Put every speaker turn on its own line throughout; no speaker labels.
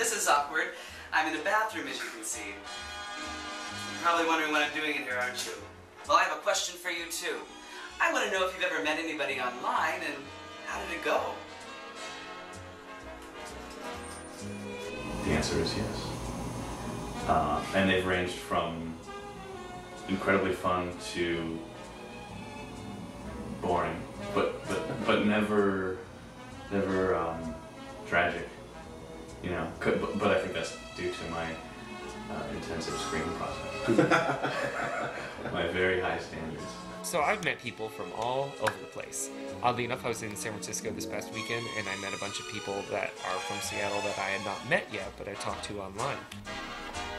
This is awkward. I'm in a bathroom, as you can see. You're probably wondering what I'm doing in here, aren't you? Well, I have a question for you, too. I want to know if you've ever met anybody online, and how did it go?
The answer is yes. And they've ranged from incredibly fun to boring, but never tragic. You know, but I think that's due to my intensive screening process. My very high standards.
So I've met people from all over the place. Oddly enough, I was in San Francisco this past weekend, and I met a bunch of people that are from Seattle that I had not met yet, but I talked to online.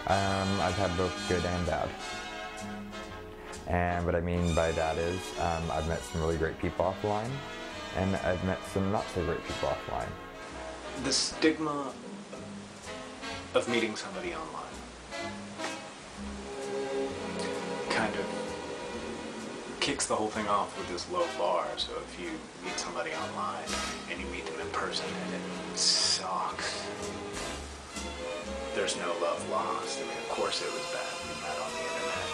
I've had both good and bad. And what I mean by that is, I've met some really great people offline, and I've met some not so great people offline.
The stigma of meeting somebody online kind of kicks the whole thing off with this low bar. So if you meet somebody online and you meet them in person and it sucks, there's no love lost. I mean, of course it was bad. We met on the internet.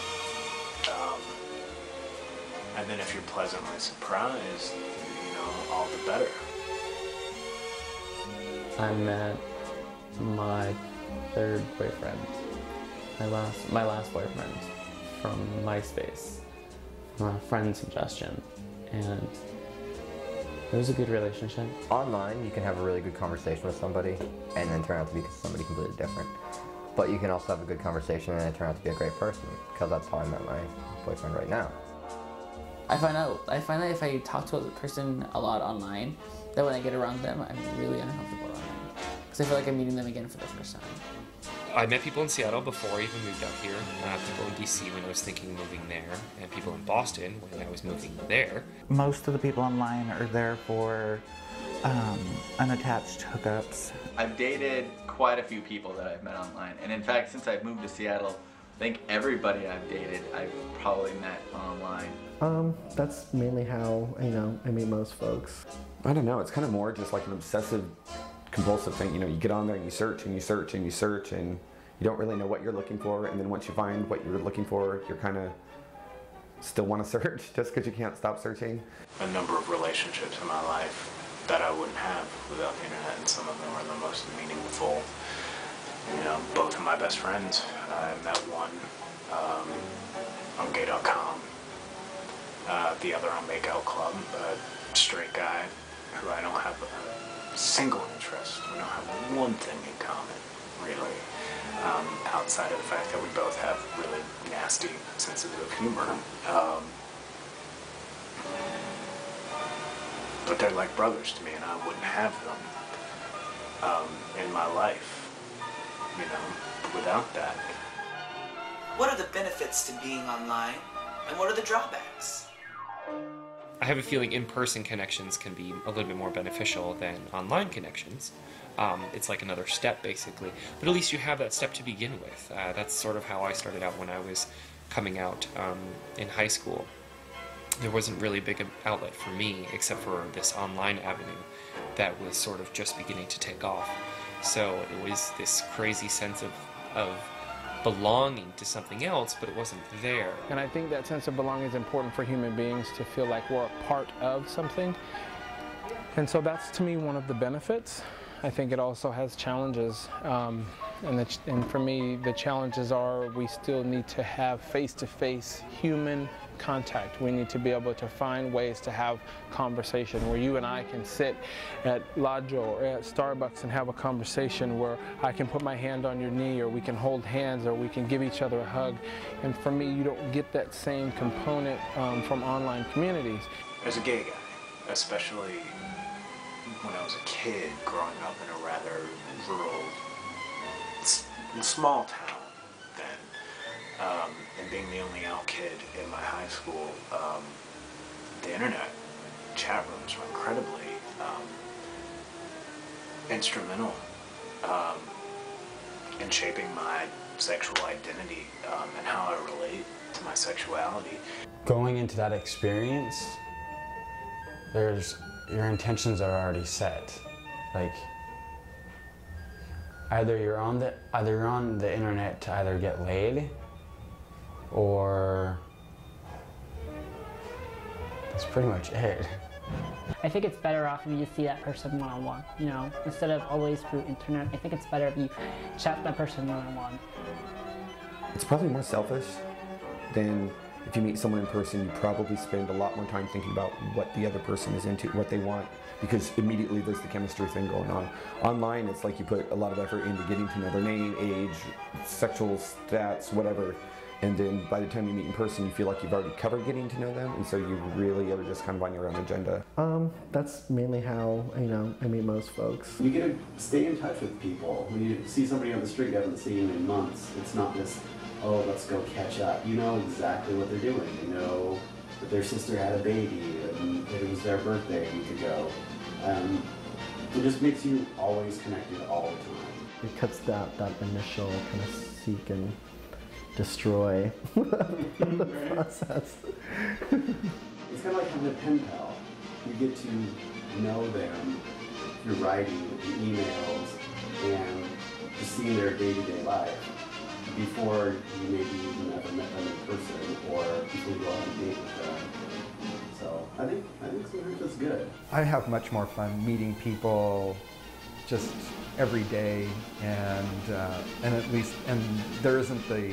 And then if you're pleasantly surprised, you know, all the better.
I met my third boyfriend, my last boyfriend from MySpace, a friend's suggestion, and it was a good relationship.
Online, you can have a really good conversation with somebody and then turn out to be somebody completely different. But you can also have a good conversation and then turn out to be a great person, because that's how I met my boyfriend right now.
I find out if I talk to a person a lot online, that when I get around them, I'm really uncomfortable around them. Because I feel like I'm meeting them again for the first time.
I met people in Seattle before I even moved out here, people in DC when I was thinking of moving there, and people in Boston when I was moving there.
Most of the people online are there for unattached hookups.
I've dated quite a few people that I've met online, and in fact, since I've moved to Seattle, I think everybody I've dated I've probably met online.
That's mainly how, I meet most folks.
I don't know, it's kind of more just like an obsessive compulsive thing. You know, you get on there and you search and you search and you search and you don't really know what you're looking for, and then once you find what you're looking for, you're kind of still want to search just because you can't stop searching.
A number of relationships in my life that I wouldn't have without the internet, and some of them are the most meaningful. You know, both of my best friends, I met one on gay.com, the other on Makeout Club, a straight guy who I don't have a single interest. We don't have one thing in common, really, outside of the fact that we both have really nasty senses of humor. But they're like brothers to me, and I wouldn't have them in my life, you know, without that.
What are the benefits to being online, and what are the drawbacks?
I have a feeling in-person connections can be a little bit more beneficial than online connections. It's like another step, basically. But at least you have that step to begin with. That's sort of how I started out when I was coming out in high school. There wasn't really a big outlet for me, except for this online avenue that was sort of just beginning to take off. So it was this crazy sense of belonging to something else, but it wasn't there.
And I think that sense of belonging is important for human beings to feel like we're a part of something. And so that's, to me, one of the benefits. I think it also has challenges. And for me, the challenges are we still need to have face-to-face human contact. We need to be able to find ways to have conversation where you and I can sit at Lodjo or at Starbucks and have a conversation where I can put my hand on your knee, or we can hold hands, or we can give each other a hug. And for me, you don't get that same component from online communities.
As a gay guy, especially when I was a kid growing up in a rather rural, small town then, and being the only out kid in my high school, the internet chat rooms were incredibly instrumental in shaping my sexual identity and how I relate to my sexuality.
Going into that experience, your intentions are already set. Like, either you're on the internet to either get laid, or that's pretty much it.
I think it's better off if you just see that person one-on-one, you know, instead of always through internet. I think it's better if you chat with that person one-on-one.
It's probably more selfish than if you meet someone in person. You probably spend a lot more time thinking about what the other person is into, what they want, because immediately there's the chemistry thing going on. Online, it's like you put a lot of effort into getting to know their name, age, sexual stats, whatever. And then by the time you meet in person, you feel like you've already covered getting to know them, and so you really are just kind of on your own agenda.
That's mainly how, you know, I meet most folks.
You get to stay in touch with people. When you see somebody on the street you haven't seen in months, it's not just, oh, let's go catch up. You know exactly what they're doing. You know that their sister had a baby and it was their birthday a week ago. It just makes you always connected all the time.
It cuts that initial kind of seek and destroy the process.
It's kind of like having a pen pal. You get to know them through writing and emails and just seeing their day-to-day life before you maybe even ever met them in person or before you go on a date with them. So I think sometimes that's good.
I have much more fun meeting people just every day, and at least there isn't the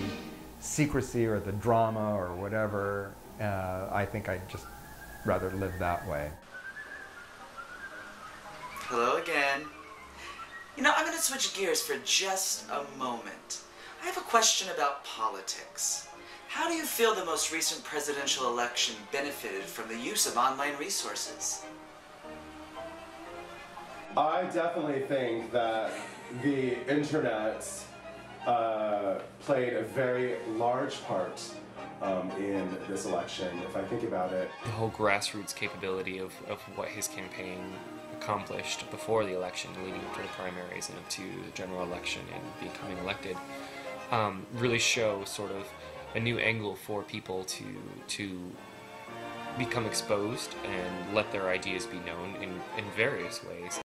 secrecy or the drama or whatever. I think I'd just rather live that way.
Hello again. You know, I'm going to switch gears for just a moment. I have a question about politics. How do you feel the most recent presidential election benefited from the use of online resources?
I definitely think that the internet played a very large part in this election, if I think about it.
The whole grassroots capability of what his campaign accomplished before the election, leading up to the primaries and up to the general election and becoming elected, really show sort of a new angle for people to become exposed and let their ideas be known in various ways.